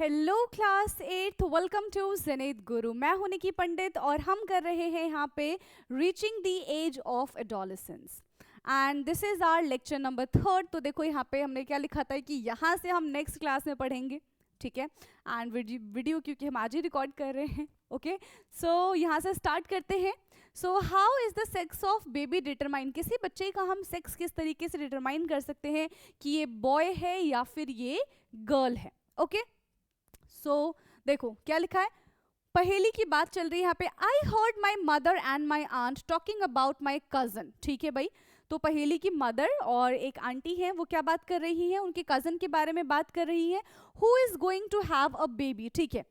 Hello class 8, welcome to जनीत गुरु। मैं हूं निकी पंडित और हम कर रहे हैं यहाँ पे reaching the age of adolescence and this is our lecture number 3। तो देखो यहाँ पे हमने क्या लिखा था कि यहाँ से हम नेक्स्ट क्लास में पढ़ेंगे, ठीक है। एंड वीडियो क्योंकि हम आज ही रिकॉर्ड कर रहे हैं, ओके। सो यहाँ से स्टार्ट करते हैं। So how is the sex of baby determine, किसी बच्चे का हम सेक्स किस तरीके से डिटरमाइन कर सकते हैं कि ये बॉय है या फिर ये गर्ल है, ओके। सो देखो क्या लिखा है, पहेली की बात चल रही है यहाँ पे। I heard my mother and my aunt talking about my cousin, ठीक है भाई। तो पहेली की मदर और एक आंटी है, वो क्या बात कर रही है, उनके कजन के बारे में बात कर रही है। Who is going to have a baby, ठीक है।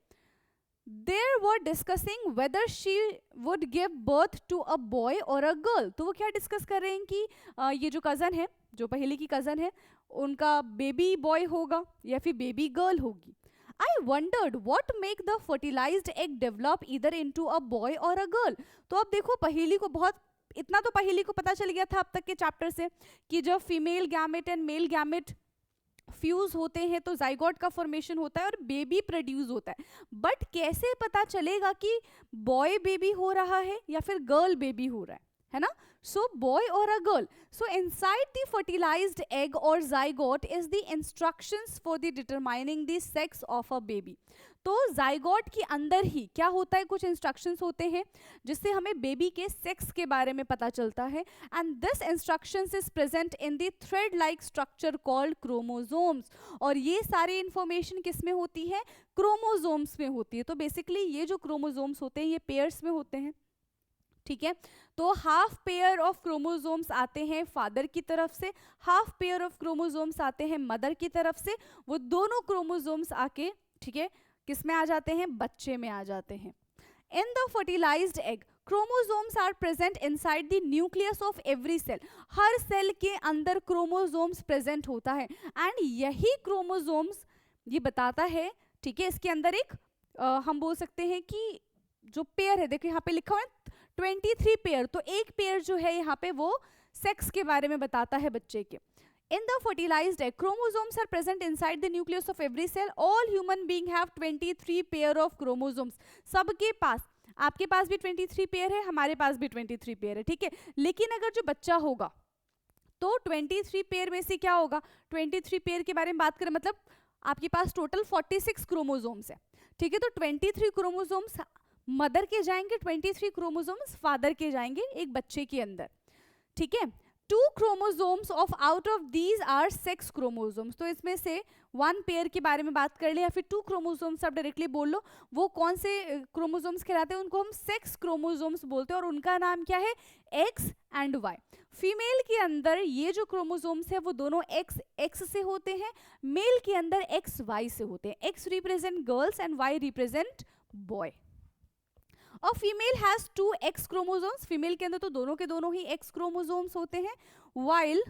There were discussing whether she would give birth to a boy और अ गर्ल। तो वो क्या डिस्कस कर रहे हैं कि ये जो कजन है, जो पहेली की कजन है, उनका बेबी बॉय होगा या फिर बेबी गर्ल होगी। I wondered what make the fertilized egg develop either into a boy or a girl। तो अब देखो पहेली को बहुत, इतना तो पहेली को पता चल गया था अब तक के चैप्टर से कि जब female gamete and male gamete fuse होते हैं तो जाइगोट का फॉर्मेशन होता है और बेबी प्रोड्यूस होता है। बट कैसे पता चलेगा कि बॉय बेबी हो रहा है या फिर गर्ल बेबी हो रहा है ना। सो बॉय और a girl. So inside the fertilized egg और zygote is the instructions for the determining the sex of a baby. तो जाइगोट के अंदर ही क्या होता है, कुछ इंस्ट्रक्शंस होते हैं जिससे हमें बेबी के सेक्स के बारे में पता चलता है। And this instructions is present in the thread like structure called chromosomes. और ये सारी इंफॉर्मेशन किस में होती है, क्रोमोसोम्स में होती है। तो बेसिकली ये जो क्रोमोसोम्स होते हैं ये पेयर्स में होते हैं, ठीक है। तो हाफ पेयर ऑफ क्रोमोसोम्स आते हैं फादर की तरफ से, हाफ पेयर ऑफ क्रोमोसोम्स आते हैं मदर की तरफ से। वो दोनों क्रोमोसोम्स आके, ठीक है, किस में आ जाते हैं, बच्चे में आ जाते हैं। In the fertilized egg chromosomes are present inside the nucleus of every cell. हर सेल के अंदर क्रोमोसोम्स प्रेजेंट होता है एंड यही क्रोमोसोम्स ये बताता है, ठीक है। इसके अंदर एक हम बोल सकते हैं कि जो पेयर है, देखो यहाँ पे लिखा हुआ है 23 पेयर। तो एक पेयर जो है यहाँ पे वो सेक्स के बारे में बताता है बच्चे के। In the fertilized egg, chromosomes are present inside the nucleus of every cell. All human beings have 23 pair of chromosomes. सबके पास, आपके पास भी 23 पेयर है, हमारे पास भी 23 पेयर है, ठीक है। लेकिन अगर जो बच्चा होगा तो 23 पेयर में से क्या होगा, 23 पेयर के बारे में बात करें मतलब आपके पास टोटल 46 क्रोमोसोम्स है, ठीक है। तो 23 क्रोमोसोम्स मदर के जाएंगे, 23 क्रोमोसोम्स फादर के जाएंगे एक बच्चे के अंदर, ठीक है। 2 chromosomes of out of these are sex chromosomes. तो इसमें से 1 पेयर के बारे में बात कर ले या फिर 2 क्रोमोसोम्स आप डायरेक्टली बोल लो, वो कौन से क्रोमोसोम्स कहलाते हैं, उनको हम सेक्स क्रोमोसोम्स बोलते हैं और उनका नाम क्या है, एक्स एंड वाई। फीमेल के अंदर ये जो क्रोमोसोम्स है वो दोनों एक्स एक्स से होते हैं, मेल के अंदर एक्स वाई से होते हैं। X represent girls and Y represent boy. और female has 2 x chromosomes, female के अंदर तो दोनों के दोनों ही एक्स क्रोमोसोम्स होते हैं। while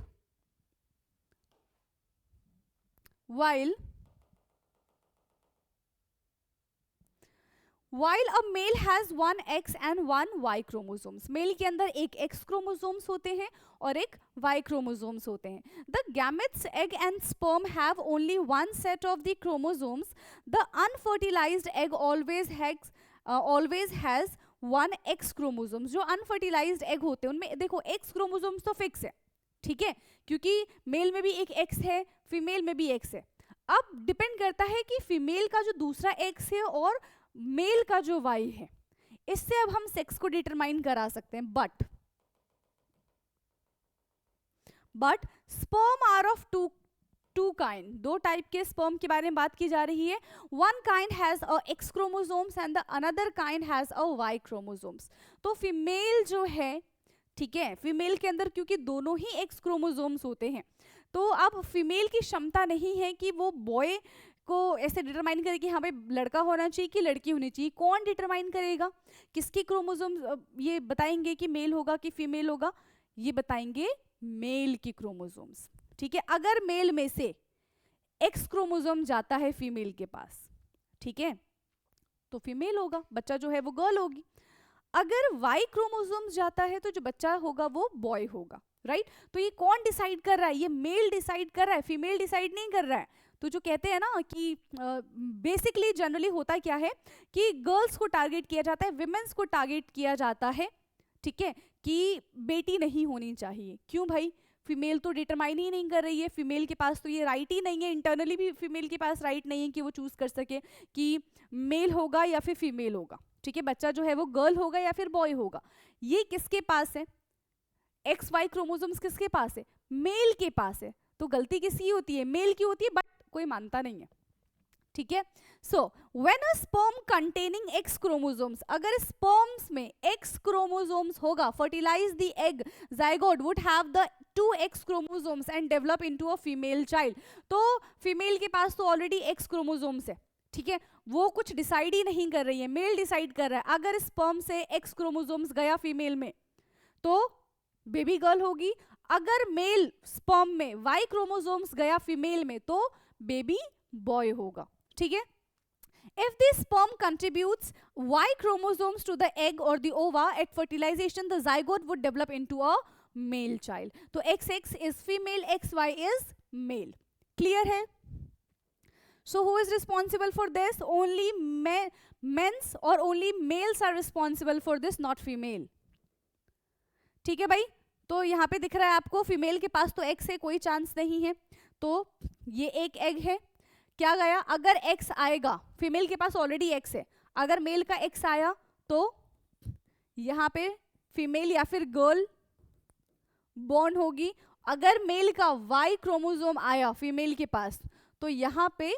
a male has 1 X and 1 Y chromosomes। Mail के अंदर एक X क्रोमोसोम्स होते हैं और एक Y क्रोमोसोम्स होते हैं। The gametes, egg and sperm have only one set of the chromosomes। The unfertilized egg always has 1 X chromosomes. जो अनफर्टिलाइज्ड एग होते हैं उनमें देखो X क्रोमोसोम्स तो फिक्स है, ठीक है, क्योंकि मेल में भी एक X है, फीमेल में भी X है। अब डिपेंड करता है कि फीमेल का जो दूसरा X है और मेल का जो Y है, इससे अब हम सेक्स को डिटरमाइन करा सकते हैं। But sperm are of two kind, 2 type के स्पर्म के बारे में बात की जा रही है। 1 kind has a X chromosomes and the another kind has a Y chromosomes. तो फीमेल जो है, ठीक है, फीमेल के अंदर क्योंकि दोनों ही X क्रोमोसोम्स होते हैं तो अब फीमेल की क्षमता नहीं है कि वो बॉय को ऐसे डिटरमाइन करे कि हाँ भाई लड़का होना चाहिए कि लड़की होनी चाहिए। कौन डिटरमाइन करेगा, किसकी क्रोमोसोम्स ये बताएंगे कि मेल होगा कि फीमेल होगा, ये बताएंगे मेल की क्रोमोसोम्स, ठीक है। अगर मेल में से X क्रोमोसोम जाता है फीमेल के पास, ठीक है, तो फीमेल होगा, बच्चा जो है वो गर्ल होगी। अगर Y क्रोमोसोम्स जाता है तो जो बच्चा होगा वो बॉय होगा, राइट। तो ये कौन डिसाइड कर रहा है, ये मेल डिसाइड कर रहा है, फीमेल डिसाइड नहीं कर रहा है। तो जो कहते हैं ना कि बेसिकली जनरली होता क्या है कि गर्ल्स को टारगेट किया जाता है, विमेंस को टारगेट किया जाता है, ठीक है, कि बेटी नहीं होनी चाहिए। क्यों भाई? फीमेल तो डिटरमाइन ही नहीं कर रही है, फीमेल के पास तो ये राइट ही नहीं है, इंटरनली भी फीमेल के पास राइट नहीं है कि वो चूज कर सके कि मेल होगा या फिर फीमेल होगा, ठीक है, बच्चा जो है वो गर्ल होगा या फिर बॉय होगा। ये किसके पास है? एक्स वाई क्रोमोसोम्स किसके पास है? मेल के पास है। तो गलती किसकी होती है? मेल की होती है, बट कोई मानता नहीं है, ठीक है। So when a sperm containing x chromosomes, अगर स्पर्म्स में एक्स क्रोमोसोम्स होगा, fertilize the egg, zygote would have the 2 x chromosomes and develop into a female child. तो फीमेल के पास तो ऑलरेडी एक्स क्रोमोसोम्स है, ठीक है, वो कुछ डिसाइड ही नहीं कर रही है, मेल डिसाइड कर रहा है। अगर स्पर्म से एक्स क्रोमोसोम्स गया फीमेल में तो बेबी गर्ल होगी, अगर मेल स्पर्म में वाई क्रोमोसोम्स गया फीमेल में तो बेबी बॉय होगा, ठीक है। If the sperm contributes Y chromosomes to the egg or the ova at fertilization, the zygote would develop into a male child. तो XX is female, XY is male. Clear है? So who is responsible for this? Only men's or only males are responsible for this, not female. ठीक है भाई? तो यहाँ पे दिख रहा है आपको फीमेल के पास तो X है, कोई चांस नहीं है, तो ये एक एग है। क्या गया? अगर एक्स आएगा, फीमेल के पास ऑलरेडी एक्स है, अगर मेल का एक्स आया तो यहाँ पे फीमेल या फिर गर्ल बॉर्न होगी। अगर मेल का वाई क्रोमोसोम आया फीमेल के पास तो यहाँ पे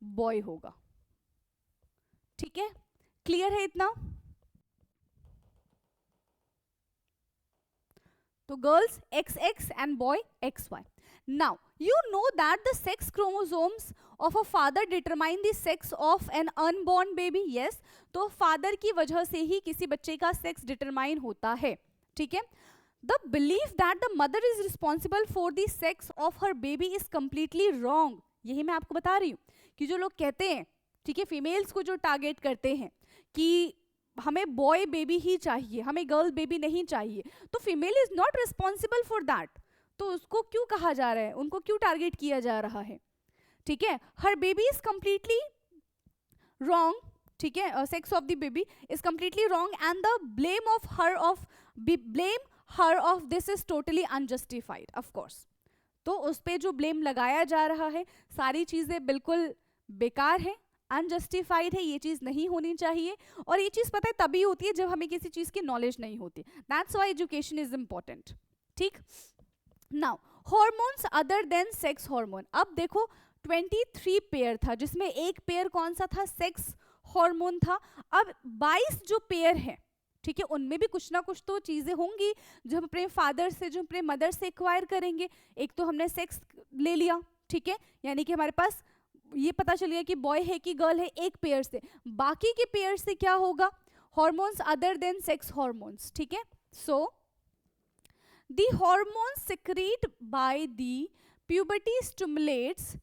बॉय होगा, ठीक है। क्लियर है इतना? तो girls XX and boy XY. Now you know that the sex chromosomes of a father determine the sex of an unborn baby. Yes, तो फादर की वजह से ही किसी बच्चे का सेक्स डिटरमाइन होता है, ठीक है। The belief that the mother is responsible for the sex of her baby is completely wrong. यही मैं आपको बता रही हूँ कि जो लोग कहते हैं, ठीक है, फीमेल्स को जो टारगेट करते हैं कि हमें बॉय बेबी ही चाहिए, हमें गर्ल बेबी नहीं चाहिए, तो female is not responsible for that. तो उसको क्यों कहा जा रहा है, उनको क्यों टारगेट किया जा रहा है, ठीक है। हर बेबी इज कंप्लीटली रॉन्ग, ठीक है, sex of the baby is completely wrong and the blame her of this is totally unjustified, of course. तो उस पे जो ब्लेम लगाया जा रहा है, सारी चीजें बिल्कुल बेकार है, अनजस्टिफाइड है, ये चीज नहीं होनी चाहिए। और ये चीज पता है तभी होती है जब हमें किसी चीज की नॉलेज नहीं होती। That's why education is important, ठीक। Now hormones other than sex hormone, अब देखो 23 पेयर था जिसमें एक पेयर कौन सा था? सेक्स हार्मोन था। अब 22 जो पेयर है, ठीक है, उनमें भी कुछ ना कुछ तो चीजें होंगी जो हम अपने फादर से, जो अपने मदर से एक्वायर करेंगे। एक तो हमने सेक्स ले लिया, ठीक है, यानी कि हमारे पास ये पता चल गया कि बॉय है कि गर्ल है एक पेयर से। बाकी के पेयर से क्या होगा? Hormones other than sex hormones, ठीक है। So the hormones secrete by the puberty stimulates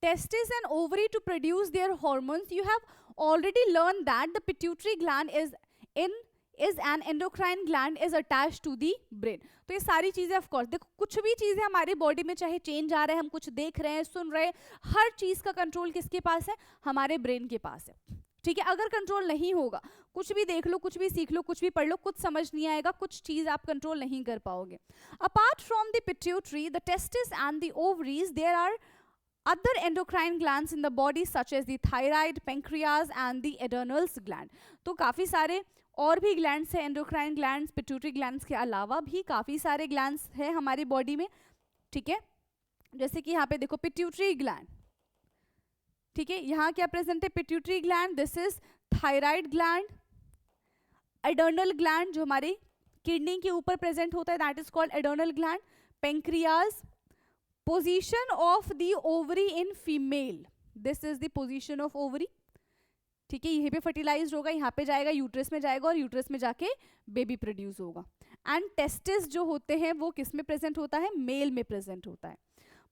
testes and ovary to produce their hormones. You have already learned that the pituitary gland is an endocrine gland is attached to the brain. तो ये सारी चीजें of course देखो, कुछ भी चीजें हमारी body में चाहे चेंज आ रहा है, हम कुछ देख रहे हैं, सुन रहे हैं, हर चीज का कंट्रोल किसके पास है? हमारे ब्रेन के पास है, ठीक है। अगर कंट्रोल नहीं होगा, कुछ भी देख लो, कुछ भी सीख लो, कुछ भी पढ़ लो, कुछ समझ नहीं आएगा, कुछ चीज आप कंट्रोल नहीं कर पाओगे। Apart from the pituitary, the testis and the ovaries, there are other endocrine glands in the body such as the thyroid, pancreas and the adrenals gland. तो काफ़ी सारे और भी ग्लैंड्स हैं, एंडोक्राइन ग्लैंड्स, पिट्यूटरी ग्लैंड्स के अलावा भी काफ़ी सारे ग्लैंड्स हैं हमारी बॉडी में, ठीक है। जैसे कि यहाँ पे देखो पिट्यूटरी ग्लैंड, ठीक है, यहाँ क्या प्रेजेंट है? Pituitary gland, this is thyroid gland, adrenal gland जो हमारी किडनी के ऊपर प्रेजेंट होता है, that is called adrenal gland, pancreas, position of the ovary in female, this is the position of ovary, ठीक है, यहीं पे फर्टिलाइज होगा, यहाँ पे जाएगा, यूट्रस में जाएगा और यूट्रस में जाके बेबी प्रोड्यूस होगा। एंड टेस्टिस जो होते हैं वो किस में प्रेजेंट होता है? मेल में प्रेजेंट होता है।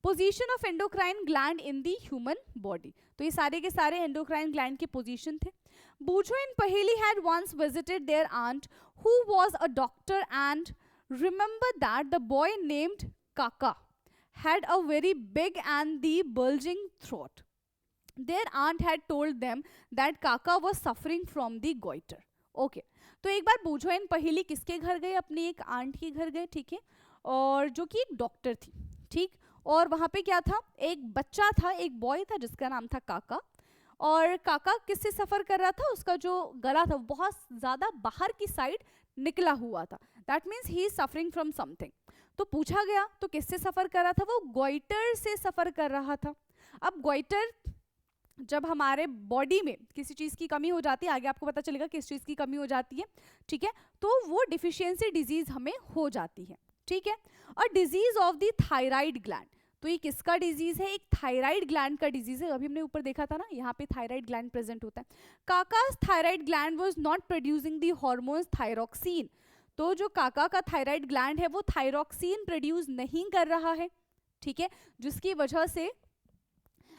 Position of endocrine gland in the human body, तो ये सारे के सारे एंडोक्राइन ग्लैंड के पोजीशन थे। Bujo and Paheli had once visited their aunt, who was a doctor, and remember that the boy named Kaka had a very big and the bulging throat. Their aunt had told them that Kaka was suffering from the goiter. Okay. तो एक बार बूझो and पहेली किसके घर गए? अपनी एक aunt के घर गए, ठीक है, और जो कि एक डॉक्टर थी, ठीक। और वहां पे क्या था? एक बच्चा था, एक बॉय था जिसका नाम था काका। और काका किससे सफर कर रहा था? उसका जो गला था बहुत ज्यादा बाहर की साइड निकला हुआ था। That means he is suffering from something. तो पूछा गया तो किससे सफर कर रहा था? वो गोइटर से सफर कर रहा था। अब गोइटर जब हमारे बॉडी में किसी चीज़ की कमी हो जाती है, आगे आपको पता चलेगा किस चीज़ की कमी हो जाती है, ठीक है, तो वो डिफिशियंसी डिजीज हमें हो जाती है, ठीक है। और disease of the thyroid gland, तो ये किसका डिजीज है? एक थायराइड ग्लैंड का डिजीज है। अभी हमने ऊपर देखा था ना, यहाँ पे थायराइड ग्लैंड प्रेजेंट होता है। काका's thyroid gland was not producing the hormones thyroxine, तो जो काका का थायराइड ग्लैंड है वो थायरोक्सिन प्रोड्यूस नहीं कर रहा है, ठीक है, जिसकी वजह से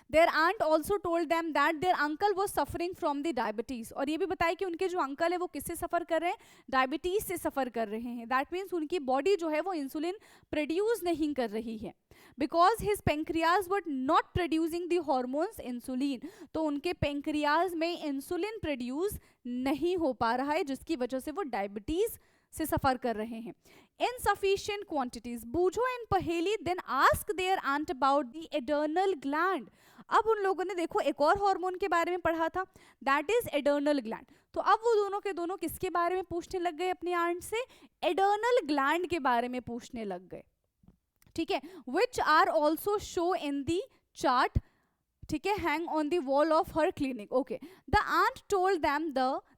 their aunt also told them that their uncle was suffering from the diabetes, और ये भी बताया कि उनके जो अंकल है वो किससे सफ़र कर रहे हैं? डायबिटीज से सफ़र कर रहे हैं। दैट मीन्स उनकी बॉडी जो है वो इंसुलिन प्रोड्यूस नहीं कर रही है, because his pancreas were not producing the hormones insulin, तो उनके पेंक्रियाज में इंसुलिन प्रोड्यूस नहीं हो पा रहा है, जिसकी वजह से वो डायबिटीज से सफर कर रहे हैं। Insufficient quantities. Bujo and Paheli then asked their aunt about the adrenal gland. अब उन लोगों ने देखो एक और हार्मोन के बारे में पढ़ा था, दैट इज एडर्नल ग्लैंड। तो अब वो दोनों के दोनों किसके बारे में पूछने लग गए अपनी आंट से? एडर्नल ग्लैंड के बारे में पूछने लग गए, ठीक है, which are also show in the chart, ठीक है, hang on the wall of her clinic. Okay, the aunt told them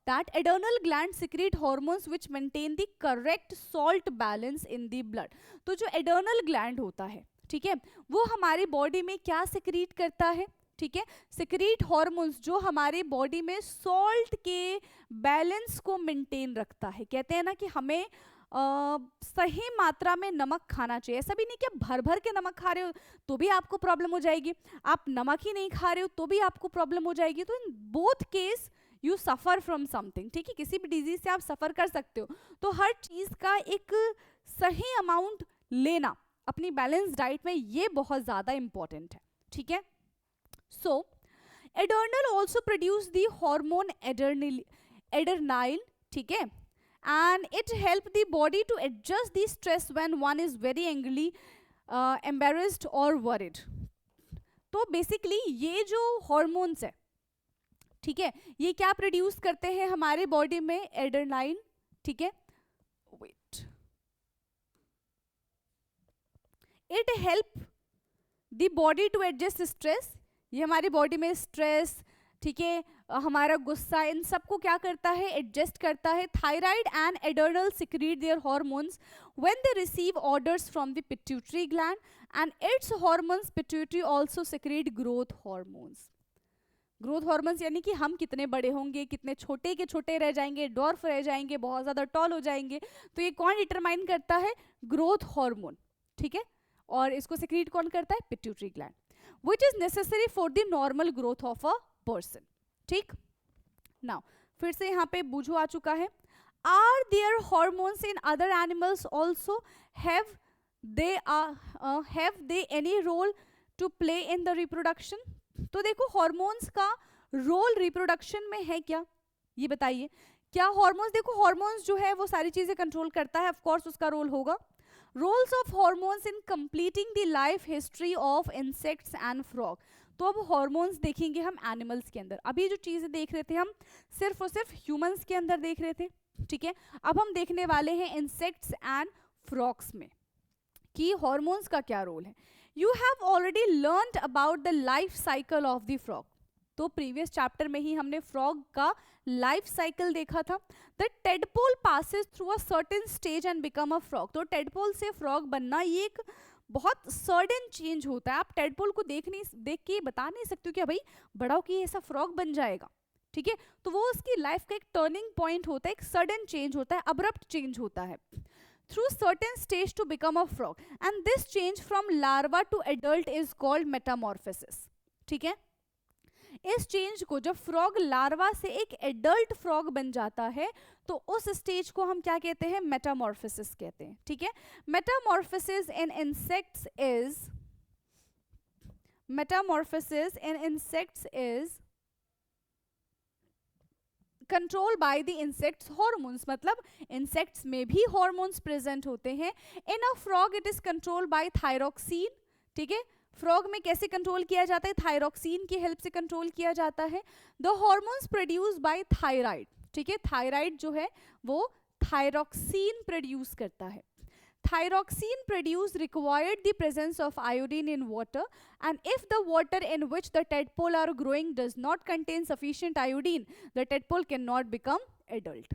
that adrenal gland secrete hormones which maintain the correct salt balance in the blood. तो जो adrenal gland होता है, ठीक है, वो हमारी बॉडी में क्या सिक्रीट करता है? ठीक है, सिक्रीट हॉर्मोन्स जो हमारी बॉडी में सॉल्ट के बैलेंस को मेंटेन रखता है। कहते हैं ना कि हमें सही मात्रा में नमक खाना चाहिए। ऐसा भी नहीं कि आप भर भर के नमक खा रहे हो तो भी आपको प्रॉब्लम हो जाएगी, आप नमक ही नहीं खा रहे हो तो भी आपको प्रॉब्लम हो जाएगी। तो in both case you suffer from something, ठीक है, किसी भी डिजीज से आप सफ़र कर सकते हो। तो हर चीज़ का एक सही अमाउंट लेना अपनी बैलेंस डाइट में, ये बहुत ज़्यादा इंपॉर्टेंट है, ठीक है। So adrenal also produce the hormone adrenaline, ठीक है, and it help the body to adjust the stress when one is very angry, embarrassed or worried. तो बेसिकली ये जो हॉर्मोन्स है, ठीक है, ये क्या प्रोड्यूस करते हैं हमारे बॉडी में? एड्रेनालिन, ठीक है, wait, it help the body to adjust stress, ये हमारी बॉडी में स्ट्रेस, ठीक है, हमारा गुस्सा, इन सबको क्या करता है? एडजस्ट करता है। Thyroid and adrenal secrete their hormones when they receive orders from the pituitary gland and its hormones pituitary also secrete growth hormones. Growth hormones यानी कि हम कितने बड़े होंगे, कितने छोटे के छोटे रह जाएंगे, डॉर्फ रह जाएंगे, बहुत ज़्यादा टॉल हो जाएंगे, तो ये कौन डिटरमाइन करता है? ग्रोथ हार्मोन, ठीक है, और इसको सिक्रीट कौन करता है? Pituitary gland, which is necessary for the normal growth of a person, ठीक। नाउ फिर से यहाँ पे बूझो आ चुका है। Are there hormones in other animals also, have they any role to play in the reproduction? तो देखो हॉर्मोन्स का रोल रिप्रोडक्शन में है क्या, ये बताइए। क्या हॉर्मोन्स, देखो हॉर्मोन्स जो है वो सारी चीजें कंट्रोल करता है, ऑफ कोर्स उसका रोल होगा। Roles of hormones in completing the life history of insects and frog. तो अब हॉर्मोन्स देखेंगे हम एनिमल्स के अंदर। अभी जो चीज़ें देख रहे थे हम सिर्फ और सिर्फ ह्यूमंस के अंदर देख रहे थे, ठीक है, अब हम देखने वाले हैं इंसेक्ट्स एंड फ्रॉग्स में कि हॉर्मोन्स का क्या रोल है। You have already learned about the life cycle of the frog. तो प्रीवियस चैप्टर में ही हमने फ्रॉग का लाइफ साइकिल देखा था। The tadpole passes through a certain stage and become a frog. तो टेडपोल से फ्रॉग बनना ये एक बहुत सडन चेंज होता है। आप टेडपोल को देख के बता नहीं सकते हो कि भाई बड़ा होके ऐसा फ्रॉग बन जाएगा, ठीक है, तो वो उसकी लाइफ का एक टर्निंग पॉइंट होता है, एक सडन चेंज होता है, अब्रप्ट चेंज होता है through certain stage to become a frog, and this change from larva to adult is called metamorphosis, ठीक है। इस चेंज को, जब फ्रॉग लार्वा से एक एडल्ट फ्रॉग बन जाता है तो उस स्टेज को हम क्या कहते हैं, मेटामॉर्फोसिस कहते हैं, ठीक है। Metamorphosis in insects is control by the insects hormones, मतलब इंसेक्ट्स में भी हॉर्मोन्स प्रेजेंट होते हैं। In a frog it is control by thyroxine, ठीक है। फ्रॉग में कैसे कंट्रोल किया जाता है, थायरोक्सिन की हेल्प से कंट्रोल किया जाता है। The hormones produce by thyroid, ठीक है, थायराइड जो है वो थायरोक्सिन प्रोड्यूस करता है। Thyroxine produce required the presence of iodine in water, and if the water in which the tadpole are growing does not contain sufficient iodine, the tadpole cannot become adult.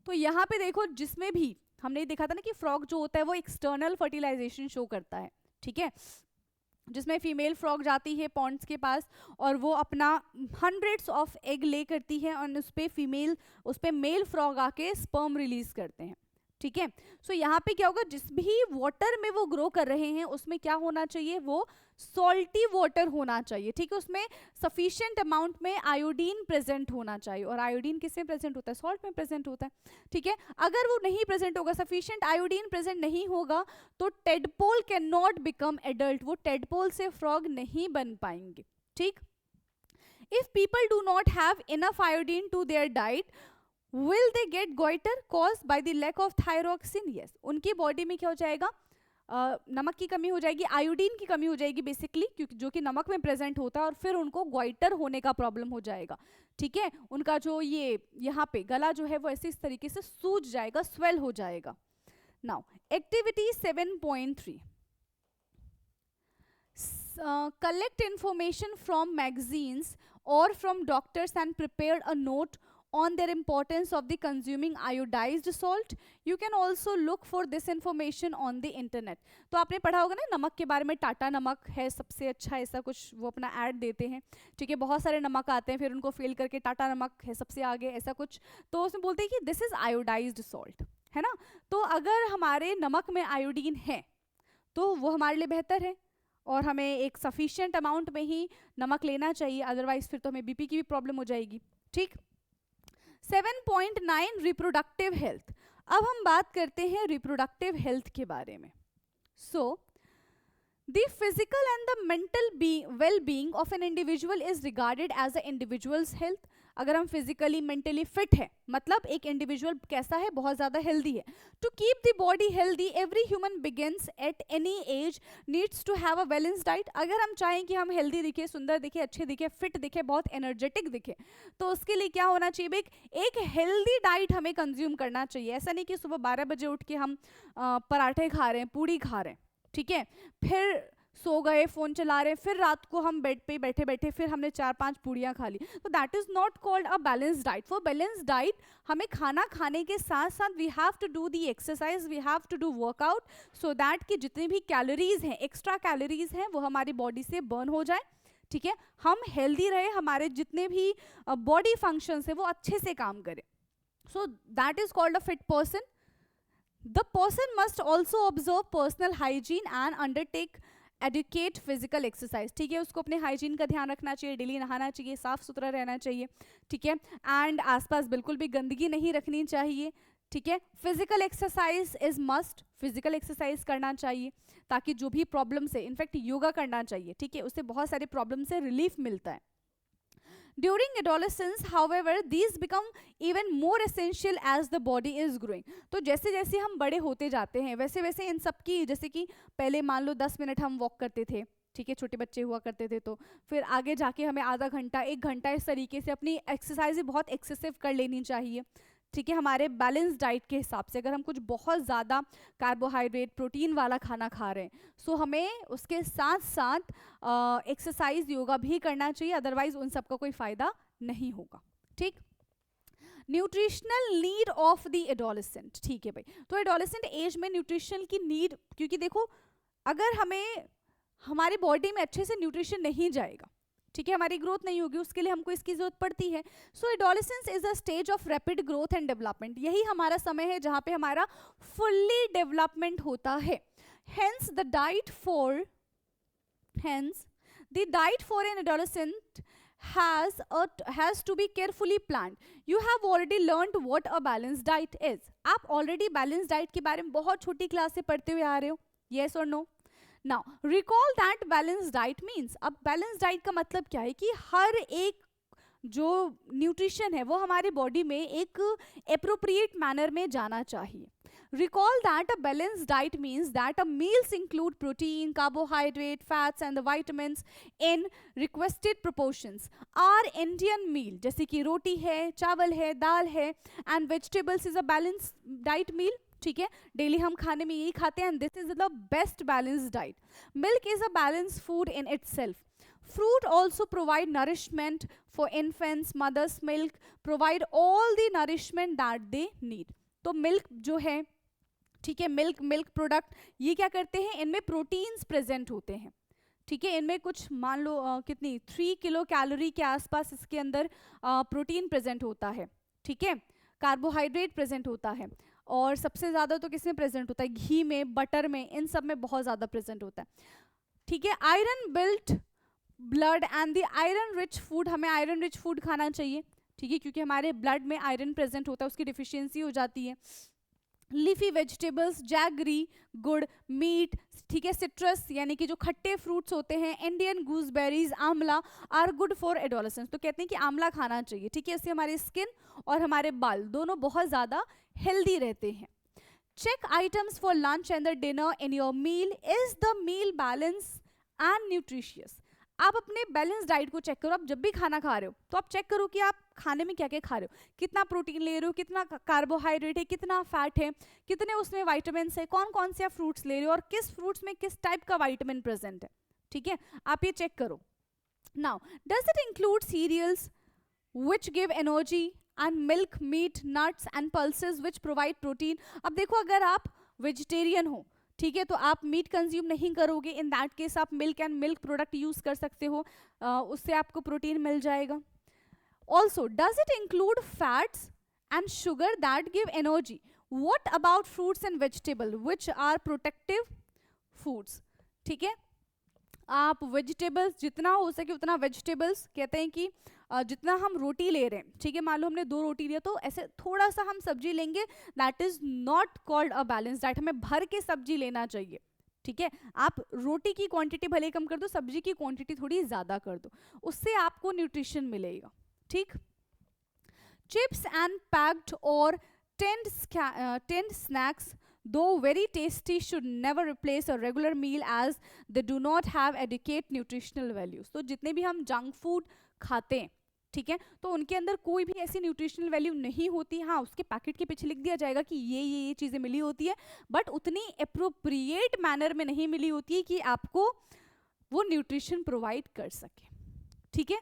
तो यहाँ पे देखो, जिसमें भी हमने देखा था ना कि फ्रॉग जो होता है वो एक्सटर्नल फर्टिलाइजेशन शो करता है, ठीक है, जिसमें फीमेल फ्रॉग जाती है पॉन्ड्स के पास और वो अपना हंड्रेड्स ऑफ एग ले करती है और उस पे मेल फ्रॉग आके स्पर्म रिलीज करते हैं, ठीक है। सो यहाँ पे क्या होगा, जिस भी वाटर में वो ग्रो कर रहे हैं उसमें क्या होना चाहिए, वो सॉल्टी वाटर होना चाहिए, ठीक है, उसमें सफिशिएंट अमाउंट में आयोडीन प्रेजेंट होना चाहिए। और आयोडीन किसमें प्रेजेंट होता है, सॉल्ट में प्रेजेंट होता है, ठीक है। अगर वो नहीं प्रेजेंट होगा, सफिशिएंट आयोडीन प्रेजेंट नहीं होगा तो tadpole can not become adult, वो टेडपोल से फ्रॉग नहीं बन पाएंगे, ठीक। If people do not have enough iodine to their diet, will they get goiter caused by the lack of thyroxine? Yes, उनकी बॉडी में क्या हो जाएगा, नमक की कमी हो जाएगी, आयोडीन की कमी हो जाएगी बेसिकली, क्योंकि जो कि नमक में प्रेजेंट होता है, और फिर उनको गोइटर होने का प्रॉब्लम हो जाएगा, ठीक है। उनका जो ये यहाँ पे गला जो है वो ऐसे इस तरीके से सूज जाएगा, स्वेल हो जाएगा। Now activity 7.3, collect information from magazines or from doctors and prepare a note on their importance of the consuming iodized salt. You can also look for this information on the internet. तो आपने पढ़ा होगा ना नमक के बारे में, टाटा नमक है सबसे अच्छा, ऐसा कुछ वो अपना ऐड देते हैं, ठीक है। बहुत सारे नमक आते हैं फिर उनको फेल करके टाटा नमक है सबसे आगे, ऐसा कुछ। तो उसमें बोलते हैं कि दिस इज आयोडाइज्ड सॉल्ट, है ना। तो अगर हमारे नमक में आयोडीन है तो वो हमारे लिए बेहतर है और हमें एक सफिशिएंट अमाउंट में ही नमक लेना चाहिए, अदरवाइज फिर तो हमें बीपी की भी प्रॉब्लम हो जाएगी, ठीक। 7.9 रिप्रोडक्टिव हेल्थ। अब हम बात करते हैं रिप्रोडक्टिव हेल्थ के बारे में। So the physical and the mental well being of an individual is regarded as a individual's health. अगर हम फिजिकली मेंटली फिट है, मतलब एक इंडिविजुअल कैसा है, बहुत ज्यादा हेल्दी है। To keep the body healthy, every human beings at any age needs to have a balance diet. अगर हम चाहें कि हम हेल्दी दिखे, सुंदर दिखे, अच्छे दिखे, फिट दिखे, बहुत एनर्जेटिक दिखे, तो उसके लिए क्या होना चाहिए, एक हेल्दी डाइट हमें कंज्यूम करना चाहिए। ऐसा नहीं कि सुबह 12 बजे उठ के हम पराठे खा रहे हैं, पूड़ी खा रहे हैं, ठीक है, फिर सो गए, फोन चला रहे, फिर रात को हम बेड पे बैठे बैठे फिर हमने 4-5 पूड़ियाँ खा ली। तो that is not called a balance diet. For balance diet हमें खाना खाने के साथ साथ we have to do the exercise, we have to do workout, so that कि जितनी भी कैलोरीज हैं, एक्स्ट्रा कैलोरीज हैं, वो हमारी बॉडी से बर्न हो जाए, ठीक है, हम हेल्दी रहे, हमारे जितने भी बॉडी फंक्शंस है वो अच्छे से काम करें। So that is called a fit person. The person must also observe personal hygiene and undertake adequate physical exercise, ठीक है, उसको अपने हाइजीन का ध्यान रखना चाहिए, डेली नहाना चाहिए, साफ सुथरा रहना चाहिए, ठीक है, एंड आसपास बिल्कुल भी गंदगी नहीं रखनी चाहिए, ठीक है। Physical exercise is must, physical exercise करना चाहिए ताकि जो भी प्रॉब्लम है, इनफैक्ट योगा करना चाहिए, ठीक है, उससे बहुत सारे प्रॉब्लम से रिलीफ मिलता है। During adolescence, however, these become even more essential as the body is growing. तो जैसे जैसे हम बड़े होते जाते हैं वैसे वैसे इन सब की, जैसे कि पहले मान लो 10 मिनट हम वॉक करते थे, ठीक है, छोटे बच्चे हुआ करते थे, तो फिर आगे जाके हमें आधा घंटा 1 घंटा इस तरीके से अपनी एक्सरसाइज बहुत एक्सेसिव कर लेनी चाहिए, ठीक है, हमारे बैलेंस डाइट के हिसाब से। अगर हम कुछ बहुत ज़्यादा कार्बोहाइड्रेट प्रोटीन वाला खाना खा रहे हैं, सो हमें उसके साथ साथ एक्सरसाइज योगा भी करना चाहिए, अदरवाइज उन सब का कोई फ़ायदा नहीं होगा, ठीक। Nutritional need of the adolescent, ठीक है भाई, तो एडोलेसेंट एज में न्यूट्रिशन की नीड, क्योंकि देखो अगर हमें हमारी बॉडी में अच्छे से न्यूट्रिशन नहीं जाएगा, ठीक है, हमारी ग्रोथ नहीं होगी, उसके लिए हमको इसकी जरूरत पड़ती है। So adolescence is a stage of rapid growth and development, यही हमारा समय है जहाँ पे हमारा फुल्ली डेवलपमेंट होता है। Hence the diet for an adolescent has to be carefully planned. You have already learned what a balanced diet is. आप already balanced diet के बारे में बहुत छोटी क्लास से पढ़ते हुए आ रहे हो. Yes or no? Now recall that balanced diet means. अब balanced diet का मतलब क्या है कि हर एक जो न्यूट्रिशन है वो हमारे बॉडी में एक एप्रोप्रिएट मैनर में जाना चाहिए. Recall that a balanced diet means that a meals include protein, carbohydrate, fats and the vitamins in requested proportions. Our Indian meal जैसे कि रोटी है, चावल है, दाल है and vegetables is a balanced diet meal. ठीक है, डेली हम खाने में यही खाते हैं and this is the best balanced diet. Milk is a balanced food in itself. Fruit also provide nourishment for infants. Mother's milk provide all the nourishment that they need. तो milk जो है, ठीक है, मिल्क प्रोडक्ट ये क्या करते हैं, इनमें प्रोटीन्स प्रेजेंट होते हैं. ठीक है, इनमें कुछ मान लो कितनी 3 किलो कैलोरी के आसपास इसके अंदर प्रोटीन प्रेजेंट होता है. ठीक है, कार्बोहाइड्रेट प्रेजेंट होता है और सबसे ज़्यादा तो किसमें प्रेजेंट होता है, घी में, बटर में, इन सब में बहुत ज़्यादा प्रेजेंट होता है. ठीक है, iron built blood and the iron rich food, हमें आयरन रिच फूड खाना चाहिए. ठीक है, क्योंकि हमारे ब्लड में आयरन प्रेजेंट होता है, उसकी डिफिशियंसी हो जाती है. लीफी वेजिटेबल्स, जैगरी, गुड़, मीट, ठीक है, सिट्रस यानी कि जो खट्टे फ्रूट्स होते हैं, इंडियन गूसबेरीज, आंवला आर गुड फॉर एडोलेसेंस. तो कहते हैं कि आंवला खाना चाहिए. ठीक है, इससे हमारी स्किन और हमारे बाल दोनों बहुत ज़्यादा हेल्दी रहते हैं. Check items for lunch and the dinner in your meal. Is the meal balance and nutritious. आप अपने बैलेंस डाइट को चेक करो. आप जब भी खाना खा रहे हो तो आप चेक करो कि आप खाने में क्या क्या खा रहे हो, कितना प्रोटीन ले रहे हो, कितना कार्बोहाइड्रेट है, कितना फैट है, कितने उसमें विटामिन है, कौन कौन से आप फ्रूट्स ले रहे हो और किस फ्रूट्स में किस टाइप का विटामिन प्रेजेंट है. ठीक है, आप ये चेक करो. Now does it include cereals which give energy and milk, meat, nuts and pulses which provide protein. अब देखो, अगर आप वेजिटेरियन हो, ठीक है, तो आप मीट कंज्यूम नहीं करोगे. इन दैट केस आप milk and milk product use कर सकते हो, उससे आपको प्रोटीन मिल जाएगा. Also does it include fats and sugar that give energy. What about fruits and vegetable which are protective foods. ठीक है, आप वेजिटेबल्स जितना हो सके उतना वेजिटेबल्स, कहते हैं कि जितना हम रोटी ले रहे हैं, ठीक है, मान लो हमने 2 रोटी लिया तो ऐसे थोड़ा सा हम सब्जी लेंगे, that is not called a balance diet. हमें भर के सब्जी लेना चाहिए. ठीक है, आप रोटी की क्वांटिटी भले कम कर दो, सब्जी की क्वांटिटी थोड़ी ज़्यादा कर दो, उससे आपको न्यूट्रिशन मिलेगा. ठीक, चिप्स एंड पैक्ड और tinned snacks though very tasty should never replace a regular meal as they do not have adequate nutritional values. तो जितने भी हम जंक फूड खाते हैं, ठीक है, तो उनके अंदर कोई भी ऐसी न्यूट्रिशनल वैल्यू नहीं होती. हाँ, उसके पैकेट के पीछे लिख दिया जाएगा कि ये चीज़ें मिली होती है, बट उतनी अप्रोप्रिएट मैनर में नहीं मिली होती है कि आपको वो न्यूट्रिशन प्रोवाइड कर सके. ठीक है,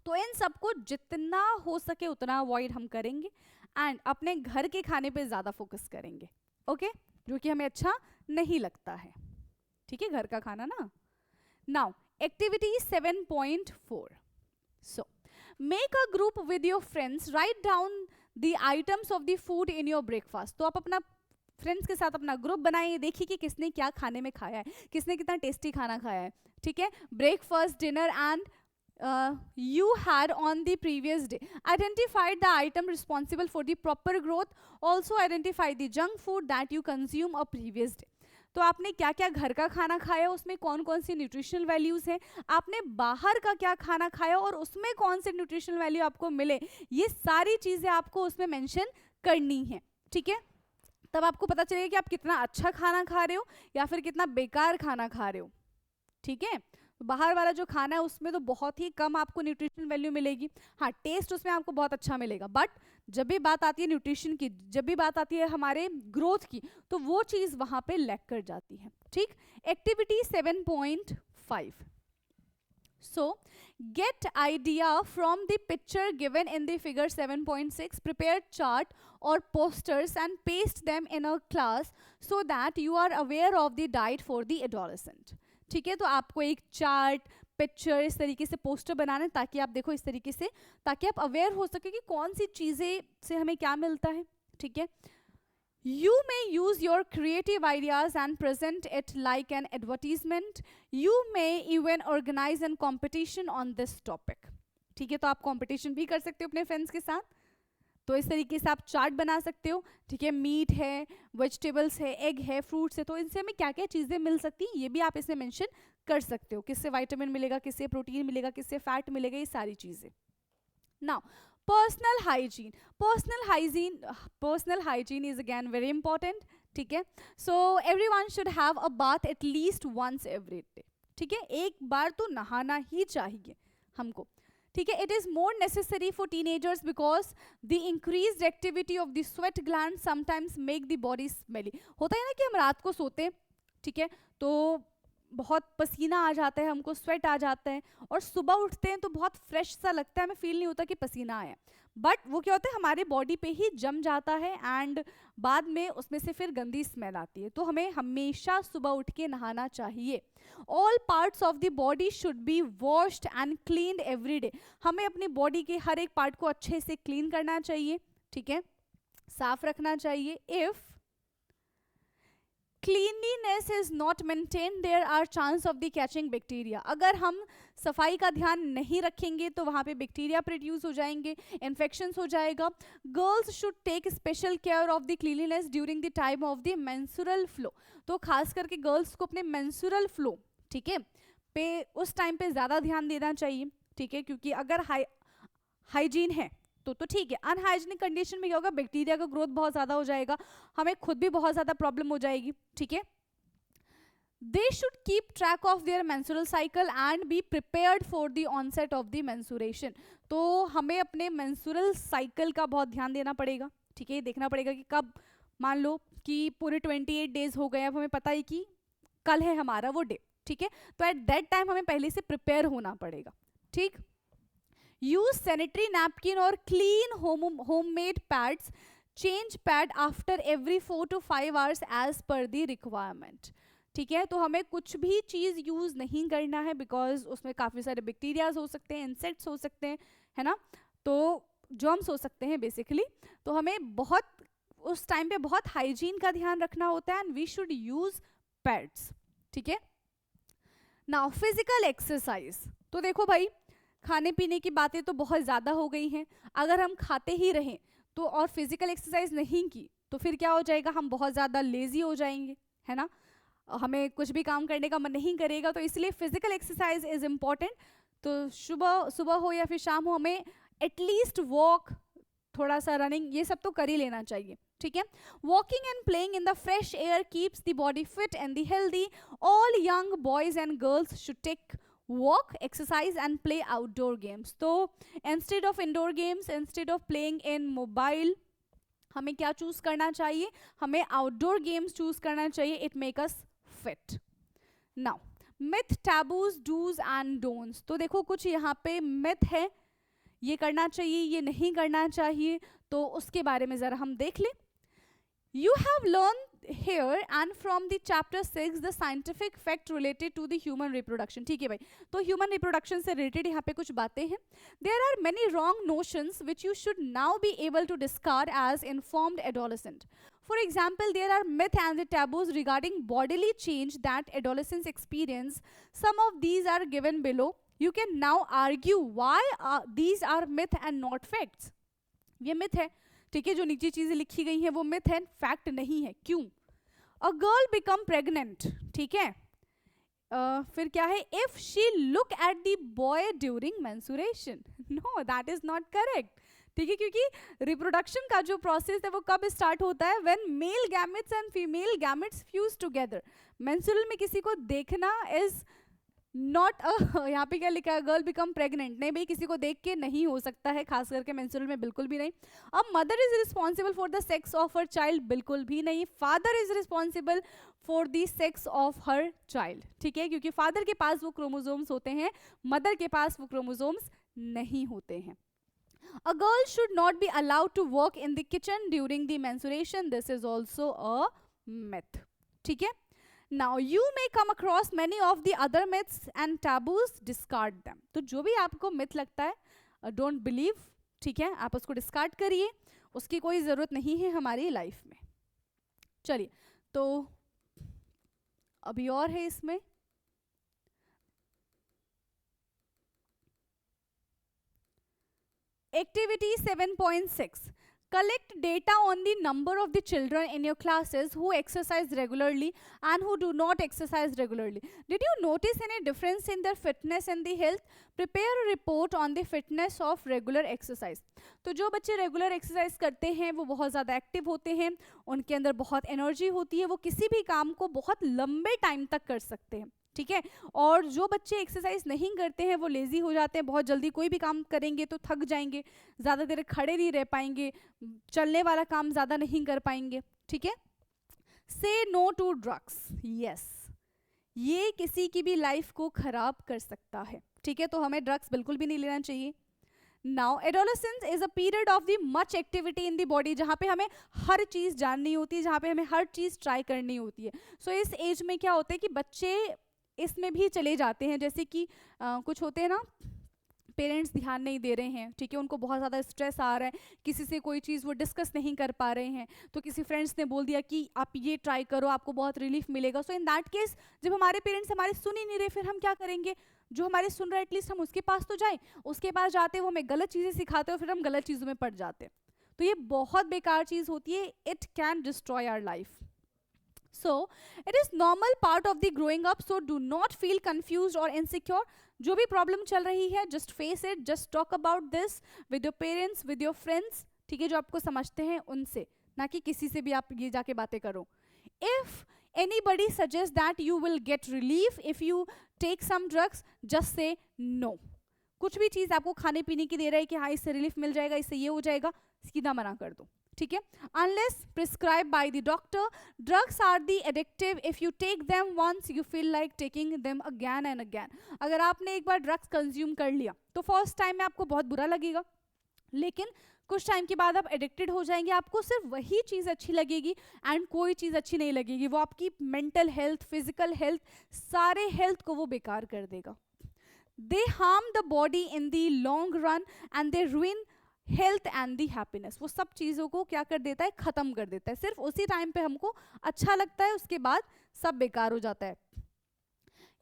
तो इन सबको जितना हो सके उतना अवॉइड हम करेंगे एंड अपने घर के खाने पे ज़्यादा फोकस करेंगे. ओके, जो कि हमें अच्छा नहीं लगता है. ठीक है, घर का खाना ना. Now activity 7.4. So make a group with your friends, write down the items of the food in your breakfast. तो आप अपना फ्रेंड्स के साथ अपना ग्रुप बनाइए, देखिए कि किसने क्या खाने में खाया है, किसने कितना टेस्टी खाना खाया है. ठीक है, breakfast, dinner and you had on the previous day. Identify the item responsible for the proper growth. Also identify the junk food that you consume a previous day. तो आपने क्या क्या घर का खाना खाया, उसमें कौन कौन सी न्यूट्रिशनल वैल्यूज है, आपने बाहर का क्या खाना खाया और उसमें कौन से न्यूट्रिशनल वैल्यू आपको मिले, ये सारी चीज़ें आपको उसमें मेंशन करनी है. ठीक है, तब आपको पता चलेगा कि आप कितना अच्छा खाना खा रहे हो या फिर कितना बेकार खाना खा रहे हो. ठीक है, बाहर वाला जो खाना है उसमें तो बहुत ही कम आपको न्यूट्रिशनल वैल्यू मिलेगी. हाँ, टेस्ट उसमें आपको बहुत अच्छा मिलेगा, बट जब भी बात आती है न्यूट्रिशन की, जब भी बात आती है हमारे ग्रोथ की, तो वो चीज़ वहाँ पे लैक कर जाती है. ठीक, activity 7.5. So get idea from the picture given in the figure 7.6. Prepare chart or posters and paste them in a class so that you are aware of the diet for the adolescent. ठीक है, तो आपको एक chart, picture, इस तरीके से poster बनाना है ताकि आप देखो इस तरीके से, ताकि आप अवेयर हो सके कि कौन सी चीज़ें से हमें क्या मिलता है. ठीक है, You may use your creative ideas and present it like an advertisement. You may even organize a competition on this topic. ठीक है, तो आप कंपटीशन भी कर सकते हो अपने फ्रेंड्स के साथ। तो इस तरीके से आप चार्ट बना सकते हो, ठीक है। मीट है, वेजिटेबल्स है, एग है, फ्रूट्स है, तो इनसे हमें क्या क्या चीज़ें मिल सकती हैं ये भी आप इसमें मेंशन कर सकते हो, किससे विटामिन मिलेगा, किससे प्रोटीन मिलेगा, किससे फैट मिलेगा, ये सारी चीज़ें। Now personal hygiene, personal hygiene is again very important, ठीक है। So everyone should have a bath at least once every day, ठीक है, एक बार तो नहाना ही चाहिए हमको, ठीक है। It is more necessary for teenagers because the increased activity of the sweat gland sometimes make the body smelly. होता है ना कि हम रात को सोते हैं, ठीक है, तो बहुत पसीना आ जाता है, हमको स्वेट आ जाता है, और सुबह उठते हैं तो बहुत फ्रेश सा लगता है, हमें फील नहीं होता कि पसीना आया, बट वो क्या होता है हमारे बॉडी पे ही जम जाता है एंड बाद में उसमें से फिर गंदी स्मेल आती है। तो हमें हमेशा सुबह उठ के नहाना चाहिए। All parts of the body should be washed and cleaned every day. हमें अपनी बॉडी के हर एक पार्ट को अच्छे से क्लीन करना चाहिए, ठीक है, साफ रखना चाहिए। If cleanliness is not maintained there are chance of the catching bacteria। अगर हम सफाई का ध्यान नहीं रखेंगे तो वहाँ पे बैक्टीरिया प्रोड्यूस हो जाएंगे, इन्फेक्शंस हो जाएगा। Girls should take special care of the cleanliness during the time of the menstrual flow. तो खास करके गर्ल्स को अपने मेंस्ट्रुअल फ्लो, ठीक है, पे उस टाइम पे ज़्यादा ध्यान देना चाहिए, ठीक है, क्योंकि अगर हाइजीन है तो ठीक है। अनहाइजीनिक कंडीशन में क्या होगा, बैक्टीरिया का ग्रोथ बहुत ज़्यादा हो जाएगा, हमें खुद भी बहुत ज़्यादा प्रॉब्लम हो जाएगी, ठीक है। They should keep track of their menstrual cycle and be prepared for the onset of the menstruation. तो हमें अपने मेंस्ट्रुअल साइकिल का बहुत ध्यान देना पड़ेगा, ठीक है, देखना पड़ेगा कि कब, मान लो कि पूरे 28 डेज हो गए, अब हमें पता है कि कल है हमारा वो डे, ठीक है, तो एट दैट टाइम हमें पहले से प्रिपेयर होना पड़ेगा, ठीक। यूज सैनिटरी नैपकिन और clean homemade pads, change pad after every 4 to 5 hours as per the requirement, ठीक है। तो हमें कुछ भी चीज़ यूज़ नहीं करना है बिकॉज उसमें काफ़ी सारे बैक्टीरियाज हो सकते हैं, इंसेक्ट्स हो सकते हैं, है ना, तो जर्म्स हो सकते हैं बेसिकली। तो हमें बहुत उस टाइम पे बहुत हाइजीन का ध्यान रखना होता है and we should use pads, ठीक है। नाउ फिजिकल एक्सरसाइज, तो देखो भाई खाने पीने की बातें तो बहुत ज़्यादा हो गई हैं, अगर हम खाते ही रहें तो और फिजिकल एक्सरसाइज नहीं की तो फिर क्या हो जाएगा, हम बहुत ज़्यादा लेजी हो जाएंगे, है ना, हमें कुछ भी काम करने का मन नहीं करेगा। तो इसलिए फिजिकल एक्सरसाइज इज इम्पॉर्टेंट। तो सुबह सुबह हो या फिर शाम हो, हमें एटलीस्ट वॉक, थोड़ा सा रनिंग, ये सब तो कर ही लेना चाहिए, ठीक है। Walking and playing in the fresh air keeps the body fit and the healthy. All young boys and girls should take walk, exercise and play outdoor games। तो instead of indoor games, instead of playing in mobile, हमें क्या choose करना चाहिए, हमें outdoor games choose करना चाहिए, it make us fit. Now myth, taboos, dos and don'ts. तो देखो कुछ यहाँ पे मिथ है, ये करना चाहिए, ये नहीं करना चाहिए, तो उसके बारे में जरा हम देख लें। You have learned here and from the chapter 6 the scientific fact related to the human reproduction। ठीक है भाई, तो human reproduction से related यहाँ पे कुछ बातें हैं। There are many wrong notions which you should now be able to discard as informed adolescent। For example, there are myth and the taboos regarding bodily change that adolescents experience. Some of these are given below. You can now argue why these are myth and not facts। ये myth है, ठीक है, जो नीचे चीजें लिखी गई हैं वो मिथ है, फैक्ट नहीं है। क्यों? अ गर्ल बिकम प्रेग्नेंट, ठीक है, फिर क्या है, if she look at the boy during menstruation. No, that is not correct, ठीक है, क्योंकि रिप्रोडक्शन का जो प्रोसेस है वो कब स्टार्ट होता है, when male gametes and female gametes fuse together. Menstrual में किसी को देखना इज नॉट यहाँ पे क्या लिखा है, गर्ल बिकम प्रेग्नेंट, नहीं भाई, किसी को देख के नहीं हो सकता है, खास करके मेंस्ट्रुअल में बिल्कुल भी नहीं। अब mother is responsible for the sex of her child, बिल्कुल भी नहीं। Father is responsible for the sex of her child, ठीक है, क्योंकि फादर के पास वो क्रोमोसोम्स होते हैं, मदर के पास वो क्रोमोसोम्स नहीं होते हैं। A girl should not be allowed to work in the kitchen during the menstruation. This is also a myth, ठीक है। Now you may come across many of the other myths and taboos, discard them। तो जो भी आपको myth लगता है don't believe, ठीक है, आप उसको discard करिए, उसकी कोई ज़रूरत नहीं है हमारी लाइफ में। चलिए, तो अभी और है इसमें, Activity 7.6. Collect data on the number of the children in your classes who exercise regularly and who do not exercise regularly. Did you notice any difference in their fitness and the health? Prepare a report on the fitness of regular exercise. तो जो बच्चे regular exercise करते हैं वो बहुत ज़्यादा active होते हैं, उनके अंदर बहुत एनर्जी होती है, वो किसी भी काम को बहुत लंबे टाइम तक कर सकते हैं, ठीक है। और जो बच्चे एक्सरसाइज नहीं करते हैं वो लेजी हो जाते हैं, बहुत जल्दी कोई भी काम करेंगे तो थक जाएंगे, ज़्यादा देर खड़े नहीं रह पाएंगे, चलने वाला काम ज़्यादा नहीं कर पाएंगे, ठीक है। से नो टू ड्रग्स, यस, ये किसी की भी लाइफ को खराब कर सकता है, ठीक है। तो हमें ड्रग्स बिल्कुल भी नहीं लेना चाहिए। Now adolescence is a period of the much activity in the body, जहाँ पे हमें हर चीज़ जाननी होती है, जहाँ पे हमें हर चीज़ ट्राई करनी होती है। सो इस एज में क्या होता है कि बच्चे इसमें भी चले जाते हैं, जैसे कि कुछ होते हैं ना, पेरेंट्स ध्यान नहीं दे रहे हैं, ठीक है, उनको बहुत ज़्यादा स्ट्रेस आ रहा है, किसी से कोई चीज़ वो डिस्कस नहीं कर पा रहे हैं, तो किसी फ्रेंड्स ने बोल दिया कि आप ये ट्राई करो, आपको बहुत रिलीफ मिलेगा। सो इन दैट केस जब हमारे पेरेंट्स हमारे सुन ही नहीं रहे, फिर हम क्या करेंगे, जो हमारे सुन रहे एटलीस्ट हम उसके पास तो जाएं, उसके पास जाते वो हमें गलत चीज़ें सिखाते हैं, फिर हम गलत चीज़ों में पड़ जाते हैं। तो ये बहुत बेकार चीज़ होती है, it can destroy our life. So it is normal part of the growing up, so do not feel confused or insecure. जो भी प्रॉब्लम चल रही है, just face it, just talk about this with your parents, with your friends, ठीक है, जो आपको समझते हैं उनसे, ना कि किसी से भी आप ये जाके बातें करो। If anybody suggests that you will get relief if you take some drugs, just say no. कुछ भी चीज़ आपको खाने पीने की दे रहा है कि हाँ इससे रिलीफ मिल जाएगा, इससे ये हो जाएगा, सीधा मना कर दो, ठीक है। Unless prescribe by the doctor, drugs are the addictive, if you take them once you feel like taking them again and again. अगर आपने एक बार ड्रग्स कंज्यूम कर लिया तो फर्स्ट टाइम में आपको बहुत बुरा लगेगा, लेकिन कुछ टाइम के बाद आप एडिक्टेड हो जाएंगे, आपको सिर्फ वही चीज़ अच्छी लगेगी एंड कोई चीज़ अच्छी नहीं लगेगी, वो आपकी मेंटल हेल्थ, फिजिकल हेल्थ, सारे हेल्थ को वो बेकार कर देगा। They harm the body in the long run and they ruin health and the happiness. वो सब चीज़ों को क्या कर देता है, ख़त्म कर देता है। सिर्फ उसी टाइम पे हमको अच्छा लगता है, उसके बाद सब बेकार हो जाता है।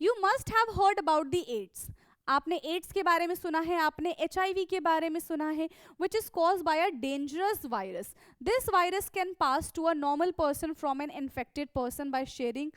You must have heard about the AIDS. आपने एड्स के बारे में सुना है, आपने HIV के बारे में सुना है, which is cause by a dangerous virus. This virus can pass to a normal person from an infected person by sharing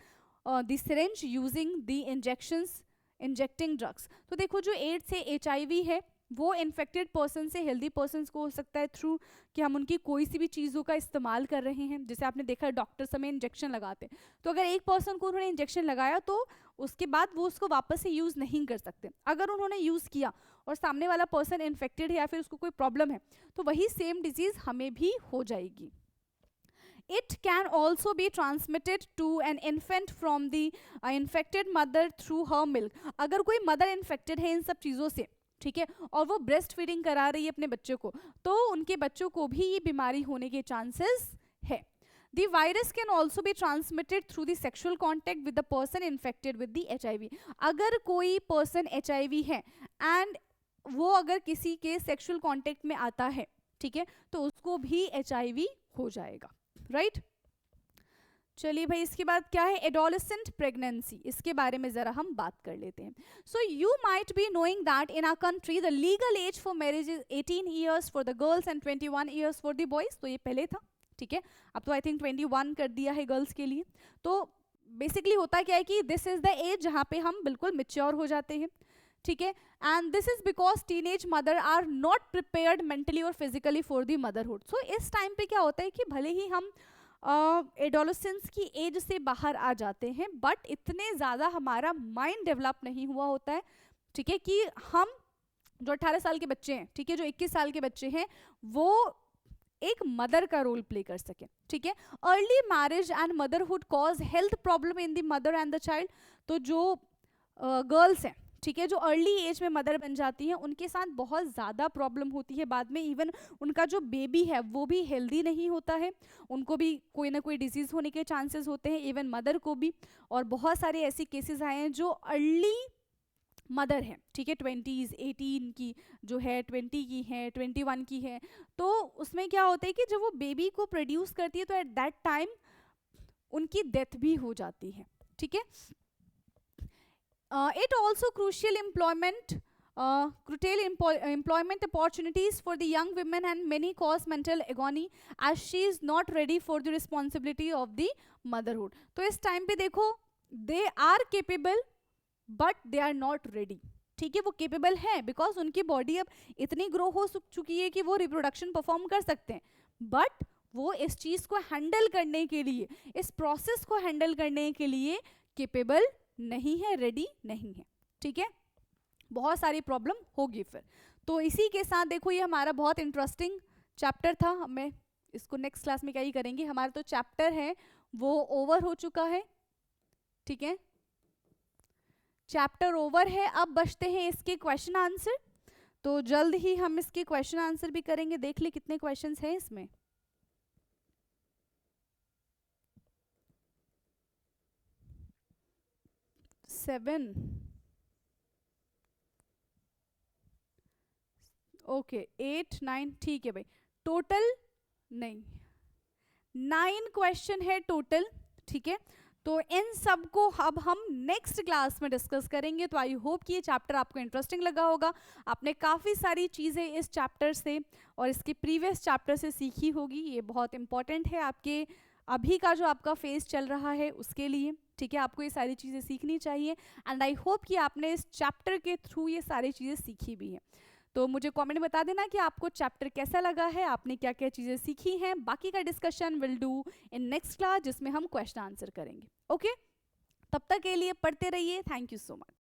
the syringe using the injections, injecting drugs. तो देखो जो एड्स है, HIV है, वो इन्फेक्टेड पर्सन से healthy person को हो सकता है थ्रू कि हम उनकी कोई सी भी चीज़ों का इस्तेमाल कर रहे हैं। जैसे आपने देखा डॉक्टर्स हमें इंजेक्शन लगाते हैं, तो अगर एक पर्सन को उन्होंने इंजेक्शन लगाया तो उसके बाद वो उसको वापस से यूज़ नहीं कर सकते। अगर उन्होंने यूज़ किया और सामने वाला पर्सन इन्फेक्टेड है या फिर उसको कोई प्रॉब्लम है, तो वही सेम डिजीज़ हमें भी हो जाएगी। It can also be transmitted to an infant from the infected mother through her milk. अगर कोई मदर इन्फेक्टेड है इन सब चीज़ों से, ठीक है, और वो ब्रेस्ट फीडिंग करा रही है अपने बच्चे को, तो उनके बच्चों को भी ये बीमारी होने के चांसेस है। The virus can also be transmitted through the sexual contact with the person infected with the HIV. अगर कोई पर्सन HIV है एंड वो अगर किसी के सेक्सुअल कॉन्टेक्ट में आता है, ठीक है, तो उसको भी HIV हो जाएगा, राइट। चलिए भाई, इसके बाद क्या है, एडोलेसेंट प्रेगनेंसी, इसके बारे में ज़रा हम बात कर लेते हैं। So you might be knowing that in our country the legal age for marriage is 18 years for the girls and 21 years for the boys. तो ये पहले था, ठीक है, अब तो आई थिंक 21 कर दिया है गर्ल्स के लिए। तो बेसिकली होता क्या है कि दिस इज़ द एज जहाँ पे हम बिल्कुल मेच्योर हो जाते हैं, ठीक है, and this is because teenage mother are not prepared mentally और physically for the motherhood. So इस टाइम पे क्या होता है कि भले ही हम एडोलेसेंस की एज से बाहर आ जाते हैं, बट इतने ज़्यादा हमारा माइंड डेवलप नहीं हुआ होता है, ठीक है, कि हम जो 18 साल के बच्चे हैं, ठीक है, जो 21 साल के बच्चे हैं, वो एक मदर का रोल प्ले कर सके, ठीक है। Early marriage and motherhood cause health problem in the mother and the child. तो जो गर्ल्स हैं, ठीक है, जो अर्ली एज में मदर बन जाती हैं, उनके साथ बहुत ज़्यादा प्रॉब्लम होती है बाद में। इवन उनका जो बेबी है वो भी हेल्दी नहीं होता है, उनको भी कोई ना कोई डिजीज़ होने के चांसेस होते हैं, इवन मदर को भी। और बहुत सारे ऐसे केसेस आए हैं जो अर्ली मदर है, ठीक है, 20s 18 की जो है, 20 की है, 21 की है। तो उसमें क्या होता है कि जब वो बेबी को प्रोड्यूस करती है तो एट दैट टाइम उनकी डेथ भी हो जाती है, ठीक है। It also crucial employment curtail employment opportunities for the young women and many cause mental agony as she is not ready for the responsibility of the motherhood. तो इस time पे देखो they are capable but they are not ready. ठीक है, वो capable है because उनकी body अब इतनी ग्रो हो चुकी है कि वो रिप्रोडक्शन परफॉर्म कर सकते हैं, बट वो इस चीज को हैंडल करने के लिए, इस प्रोसेस को हैंडल करने के लिए केपेबल नहीं है, रेडी नहीं है. ठीक है, बहुत सारी प्रॉब्लम होगी फिर. तो इसी के साथ देखो ये हमारा बहुत इंटरेस्टिंग चैप्टर था. हमें इसको नेक्स्ट क्लास में क्या ही करेंगे. हमारा तो चैप्टर है वो ओवर हो चुका है. ठीक है, चैप्टर ओवर है. अब बचते हैं इसके क्वेश्चन आंसर. तो जल्द ही हम इसके क्वेश्चन आंसर भी करेंगे. देख ले कितने क्वेश्चंस हैं इसमें. सेवन. ओके 8 9 ठीक है भाई. टोटल नहीं 9 क्वेश्चन है टोटल. ठीक है, तो इन सब को अब हम नेक्स्ट क्लास में डिस्कस करेंगे. तो आई होप कि ये चैप्टर आपको इंटरेस्टिंग लगा होगा. आपने काफ़ी सारी चीज़ें इस चैप्टर से और इसके प्रीवियस चैप्टर से सीखी होगी. ये बहुत इंपॉर्टेंट है आपके अभी का जो आपका फेज चल रहा है उसके लिए. ठीक है, आपको ये सारी चीज़ें सीखनी चाहिए एंड आई होप कि आपने इस चैप्टर के थ्रू ये सारी चीज़ें सीखी भी हैं. तो मुझे कमेंट बता देना कि आपको चैप्टर कैसा लगा है, आपने क्या क्या चीज़ें सीखी हैं. बाकी का discussion will do in next class जिसमें हम क्वेश्चन आंसर करेंगे. ओके, तब तक के लिए पढ़ते रहिए. Thank you so much.